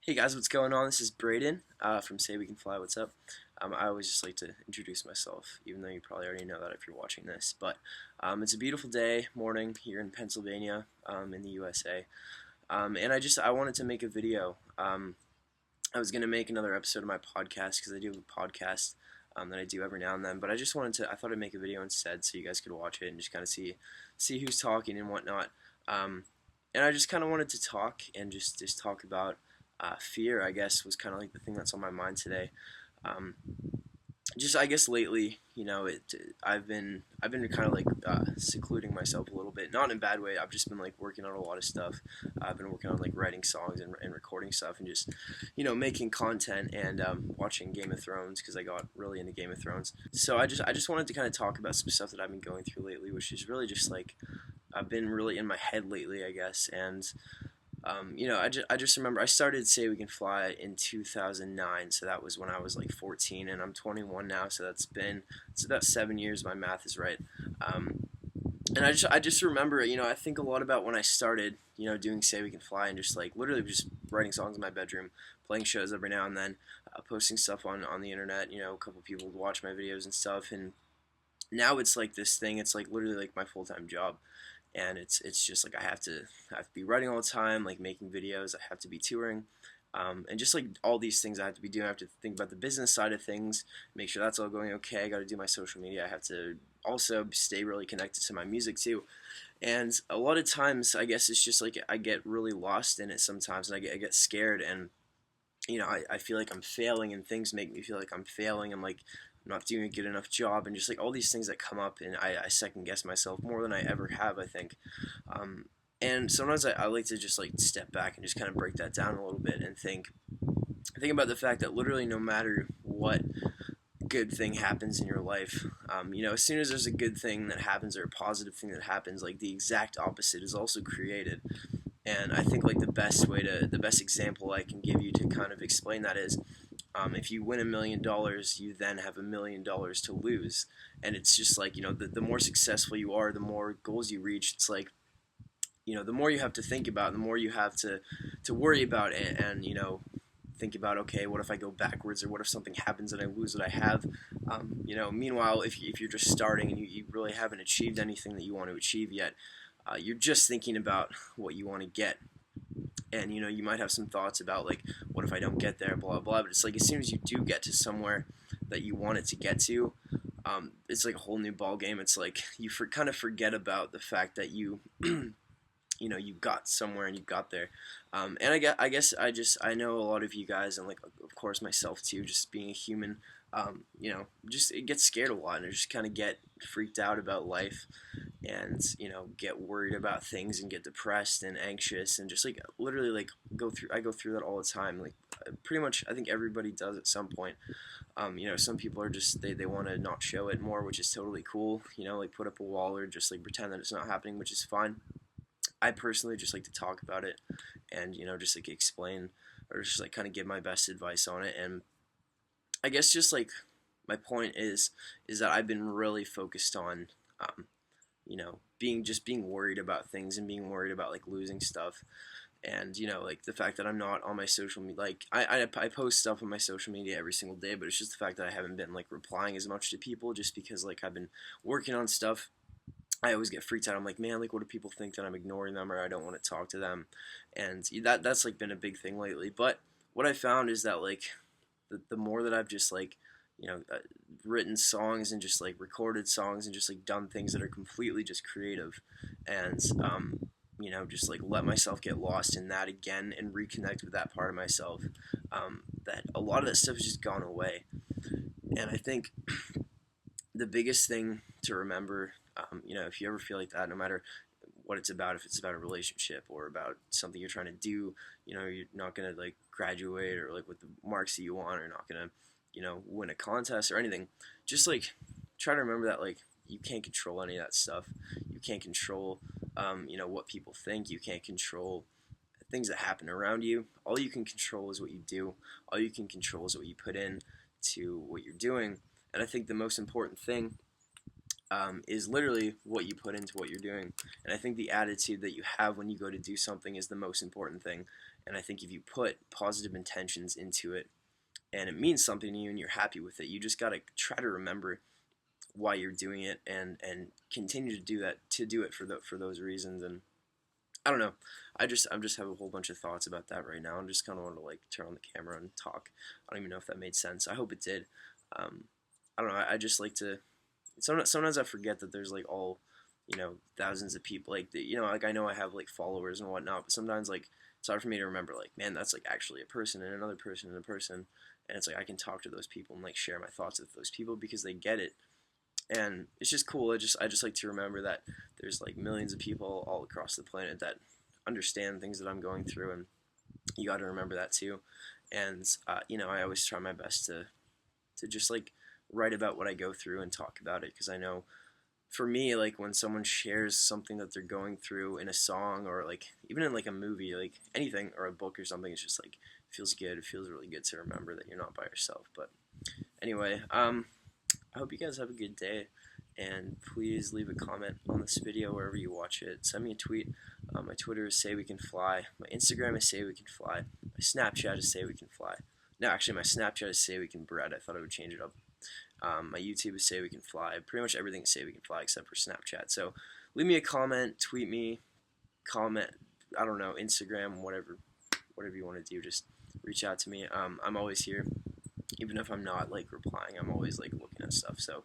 Hey guys, what's going on? This is Braden from SayWeCanFly. What's up? I always just like to introduce myself, even though you probably already know that if you're watching this. But it's a beautiful day, morning here in Pennsylvania, in the USA, and I wanted to make a video. I was gonna make another episode of my podcast because I do have a podcast that I do every now and then. But I thought I'd make a video instead so you guys could watch it and just kind of see who's talking and whatnot. And I just kind of wanted to talk and just talk about fear, I guess, was kind of like the thing that's on my mind today. Um, just I guess lately, I've been kind of like secluding myself a little bit, not in a bad way. I've just been like working on a lot of stuff. I've been working on like writing songs and recording stuff and just making content and watching Game of Thrones because I got really into Game of Thrones. So I just wanted to kind of talk about some stuff that I've been going through lately, which is really just like I've been really in my head lately, I guess. And I just remember I started Say We Can Fly in 2009, so that was when I was like 14, and I'm 21 now, so it's about 7 years. My math is right. And I just remember, I think a lot about when I started, doing Say We Can Fly and just like literally just writing songs in my bedroom, playing shows every now and then, posting stuff on the internet. A couple people would watch my videos and stuff, and now it's like this thing. It's like literally like my full-time job, and it's just like I have to be writing all the time, like making videos. I have to be touring, and just like all these things I have to be doing. I have to think about the business side of things, make sure that's all going okay. I got to do my social media. I have to also stay really connected to my music too. And a lot of times, I guess it's just like I get really lost in it sometimes, and I get scared, and I feel like I'm failing, and things make me feel like I'm failing. I'm like I'm not doing a good enough job, and just like all these things that come up, and I second guess myself more than I ever have, I think. Um, and sometimes I like to just like step back and just kind of break that down a little bit and think about the fact that literally no matter what good thing happens in your life, as soon as there's a good thing that happens or a positive thing that happens, like the exact opposite is also created. And I think like the best example I can give you to kind of explain that is, if you win $1 million, you then have $1 million to lose. And it's just like, the more successful you are, the more goals you reach. It's like, the more you have to think about, the more you have to worry about, and think about, okay, what if I go backwards, or what if something happens and I lose what I have? Meanwhile, if you're just starting and you really haven't achieved anything that you want to achieve yet, you're just thinking about what you want to get. And you might have some thoughts about like, what if I don't get there, blah blah. But it's like as soon as you do get to somewhere that you want it to get to, it's like a whole new ball game. It's like you kind of forget about the fact that you you got somewhere and you got there. And I guess I know a lot of you guys, and like of course myself too, just being a human, just it gets scared a lot, and I just kind of get freaked out about life, and get worried about things and get depressed and anxious, and just like literally like I go through that all the time. Like pretty much I think everybody does at some point. Some people are just they want to not show it more, which is totally cool. Like put up a wall or just like pretend that it's not happening, which is fine. I personally just like to talk about it, and just like explain, or just like kind of give my best advice on it. And I guess just like my point is that I've been really focused on being worried about things, and being worried about like losing stuff. And like the fact that I'm not on my social media, like I post stuff on my social media every single day, but it's just the fact that I haven't been like replying as much to people, just because like I've been working on stuff. I always get freaked out. I'm like, man, like, what do people think, that I'm ignoring them, or I don't want to talk to them? And that's like been a big thing lately. But what I found is that like the more that I've just like written songs and just like recorded songs and just like done things that are completely just creative, and just like let myself get lost in that again and reconnect with that part of myself, that a lot of that stuff has just gone away. And I think the biggest thing to remember, if you ever feel like that, no matter what it's about, if it's about a relationship or about something you're trying to do, you're not gonna like graduate or like with the marks that you want, or not gonna, win a contest or anything. Just like try to remember that like you can't control any of that stuff. You can't control, what people think. You can't control things that happen around you. All you can control is what you do. All you can control is what you put in to what you're doing. And I think the most important thing, is literally what you put into what you're doing. And I think the attitude that you have when you go to do something is the most important thing. And I think if you put positive intentions into it and it means something to you and you're happy with it, you just got to try to remember why you're doing it, and continue to do that, to do it for those reasons. And I don't know, I just have a whole bunch of thoughts about that right now. I just kind of want to like turn on the camera and talk. I don't even know if that made sense. I hope it did. um, I don't know, I just like to, sometimes I forget that there's like all, thousands of people, like like I know I have like followers and whatnot, but sometimes like it's hard for me to remember, like, man, that's like actually a person and another person and a person. And it's like I can talk to those people and like share my thoughts with those people because they get it. And it's just cool. I just like to remember that there's like millions of people all across the planet that understand things that I'm going through, and you got to remember that too. And I always try my best to just like write about what I go through and talk about it, because I know for me, like when someone shares something that they're going through in a song, or like even in like a movie, like anything, or a book or something, it's just like feels good. It feels really good to remember that you're not by yourself. But anyway, I hope you guys have a good day, and please leave a comment on this video wherever you watch it. Send me a tweet. My Twitter is SayWeCanFly. My Instagram is SayWeCanFly. My Snapchat is SayWeCanFly. No, actually, my Snapchat is SayWeCanBread. I thought I would change it up. My YouTube is SayWeCanFly. Pretty much everything is SayWeCanFly except for Snapchat. So leave me a comment, tweet me, comment. I don't know, Instagram, whatever you want to do. Just reach out to me. I'm always here. Even if I'm not like replying, I'm always like looking at stuff. So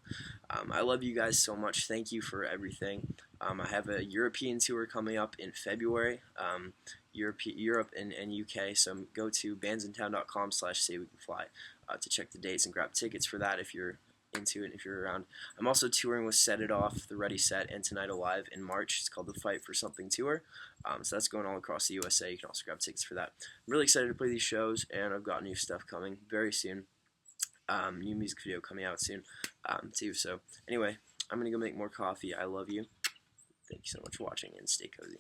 I love you guys so much. Thank you for everything. I have a European tour coming up in February, Europe and UK. So go to bandsintown.com/SayWeCanFly to check the dates and grab tickets for that if you're into it, if you're around. I'm also touring with Set It Off, The Ready Set, and Tonight Alive in March. It's called the Fight for Something Tour. So that's going all across the USA. You can also grab tickets for that. I'm really excited to play these shows, and I've got new stuff coming very soon. New music video coming out soon too. So anyway, I'm gonna go make more coffee. I love you. Thank you so much for watching, and stay cozy.